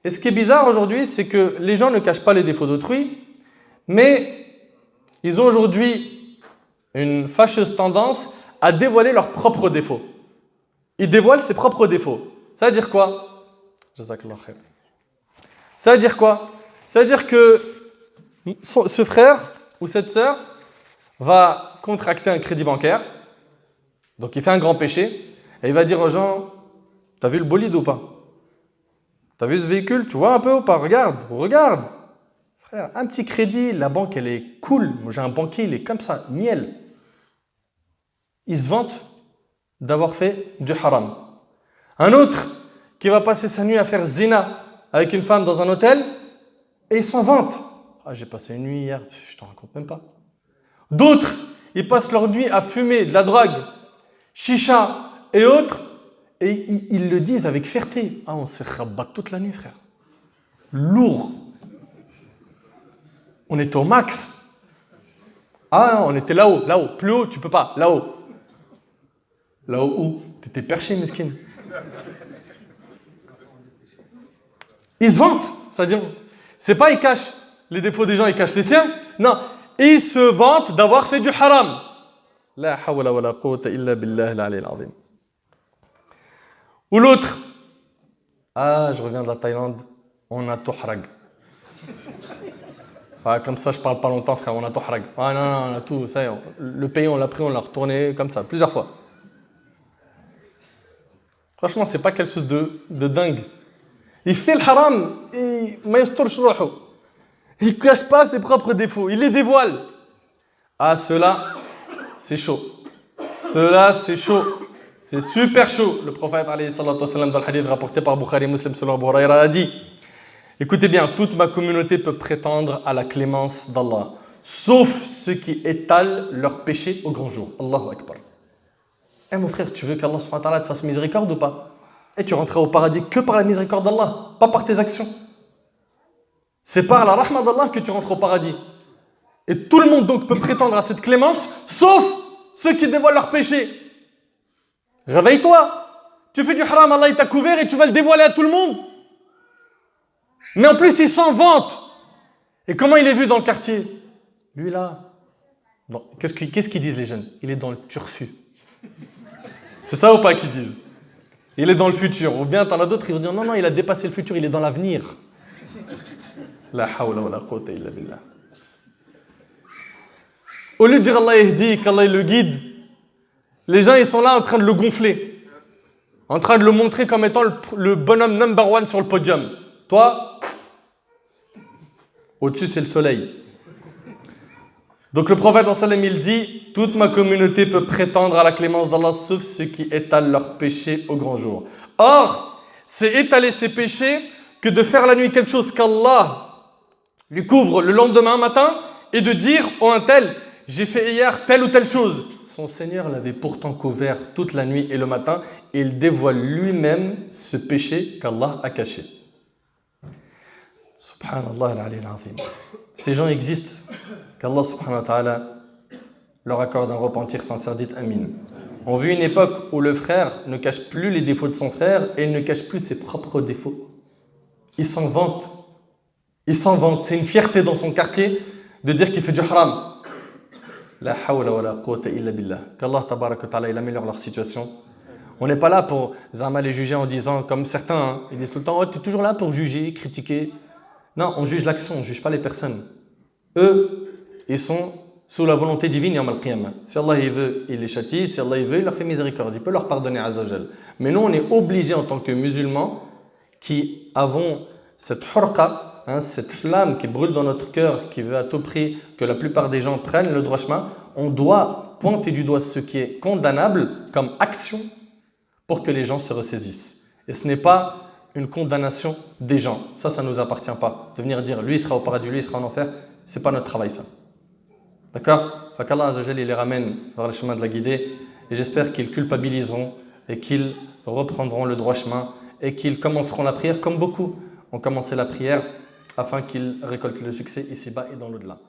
Et ce qui est bizarre aujourd'hui, c'est que les gens ne cachent pas les défauts d'autrui, mais ils ont aujourd'hui une fâcheuse tendance à dévoiler leurs propres défauts. Ils dévoilent ses propres défauts. Ça veut dire quoi? Jazakallah khair. Ça veut dire quoi? Ça veut dire que ce frère ou cette sœur va contracter un crédit bancaire, donc il fait un grand péché, et il va dire aux gens, t'as vu le bolide ou pas? T'as vu ce véhicule? Tu vois un peu ou pas? Regarde, regarde. Frère, un petit crédit, la banque elle est cool. Moi j'ai un banquier, il est comme ça, miel. Il se vante d'avoir fait du haram. Un autre qui va passer sa nuit à faire zina avec une femme dans un hôtel, et il s'en vante. Ah, j'ai passé une nuit hier, je t'en raconte même pas. D'autres, ils passent leur nuit à fumer de la drogue, chicha et autres, et ils le disent avec fierté. Ah, on s'est rabat toute la nuit, frère. Lourd. On était au max. Ah, on était là-haut, là-haut. Plus haut, tu peux pas, là-haut. Là-haut où? T'étais perché, mesquine. Ils se vantent. C'est-à-dire, c'est pas ils cachent les défauts des gens, ils cachent les siens. Non, ils se vantent d'avoir fait du haram. La hawla wa la quwwata illa billah al-ali al-azim. Ou l'autre. Ah, je reviens de la Thaïlande, on a tohrag. Ah, comme ça, je parle pas longtemps, frère, on a tohrag. Ah non, non, on a tout, ça y est, le pays, on l'a pris, on l'a retourné, comme ça, plusieurs fois. Franchement, c'est pas quelque chose de dingue. Il fait le haram, il ne cache pas ses propres défauts, il les dévoile. Ah, cela, c'est chaud. Cela, c'est chaud. C'est super chaud. Le prophète, alayhi salatu wassalam, dans le hadith rapporté par Bukhari Muslim, selon Abu Huraira, a dit: écoutez bien, toute ma communauté peut prétendre à la clémence d'Allah, sauf ceux qui étalent leurs péchés au grand jour. Allahu Akbar. Eh mon frère, tu veux qu'Allah subhanahu wa ta'ala te fasse miséricorde ou pas? Et tu rentreras au paradis que par la miséricorde d'Allah, pas par tes actions. C'est par la rahma d'Allah que tu rentres au paradis. Et tout le monde donc peut prétendre à cette clémence, sauf ceux qui dévoilent leurs péchés. Réveille-toi. Tu fais du haram, Allah il t'a couvert et tu vas le dévoiler à tout le monde. Mais en plus, il s'en vante. Et comment il est vu dans le quartier? Lui là. Qu'est-ce qu'ils disent les jeunes? Il est dans le turfu. C'est ça ou pas qu'ils disent? Il est dans le futur. Ou bien t'en as d'autres qui vont dire non, non, il a dépassé le futur, il est dans l'avenir. La hawla wa la quwwata illa billah. Au lieu de dire Allah yahdi, qu'Allah le guide, les gens ils sont là en train de le gonfler. En train de le montrer comme étant le bonhomme number one sur le podium. Toi, au-dessus c'est le soleil. Donc le prophète sallam il dit: toute ma communauté peut prétendre à la clémence d'Allah sauf ceux qui étalent leurs péchés au grand jour. Or, c'est étaler ses péchés que de faire la nuit quelque chose qu'Allah lui couvre le lendemain matin et de dire oh un tel, j'ai fait hier telle ou telle chose. Son Seigneur l'avait pourtant couvert toute la nuit et le matin et il dévoile lui-même ce péché qu'Allah a caché. Subhanallah al-ali al-azim. Ces gens existent, qu'Allah subhanahu wa ta'ala leur accorde un repentir sincère, dites Amin. On vit une époque où le frère ne cache plus les défauts de son frère et il ne cache plus ses propres défauts. Il s'en vante. Il s'en vante. C'est une fierté dans son quartier de dire qu'il fait du haram. La hawla wa la quwwata illa billah. Qu'Allah tabarak wa ta'ala il améliore leur situation. On n'est pas là pour les juger en disant, comme certains, ils disent tout le temps, oh, tu es toujours là pour juger, critiquer. Non, on juge l'action, on ne juge pas les personnes. Eux, ils sont sous la volonté divine yawm al-qiyamah. Si Allah il veut, il les châtie. Si Allah il veut, il leur fait miséricorde. Il peut leur pardonner azza wa jal. Mais nous, on est obligés en tant que musulmans qui avons cette hurqa, cette flamme qui brûle dans notre cœur, qui veut à tout prix que la plupart des gens prennent le droit chemin, on doit pointer du doigt ce qui est condamnable comme action pour que les gens se ressaisissent. Et ce n'est pas une condamnation des gens. Ça ne nous appartient pas. De venir dire, lui il sera au paradis, lui il sera en enfer, ce n'est pas notre travail ça. D'accord? Qu'Allah Azza wa Jalla, il les ramène vers le chemin de la guidée et j'espère qu'ils culpabiliseront et qu'ils reprendront le droit chemin et qu'ils commenceront la prière comme beaucoup ont commencé la prière afin qu'ils récoltent le succès ici-bas et dans l'au-delà.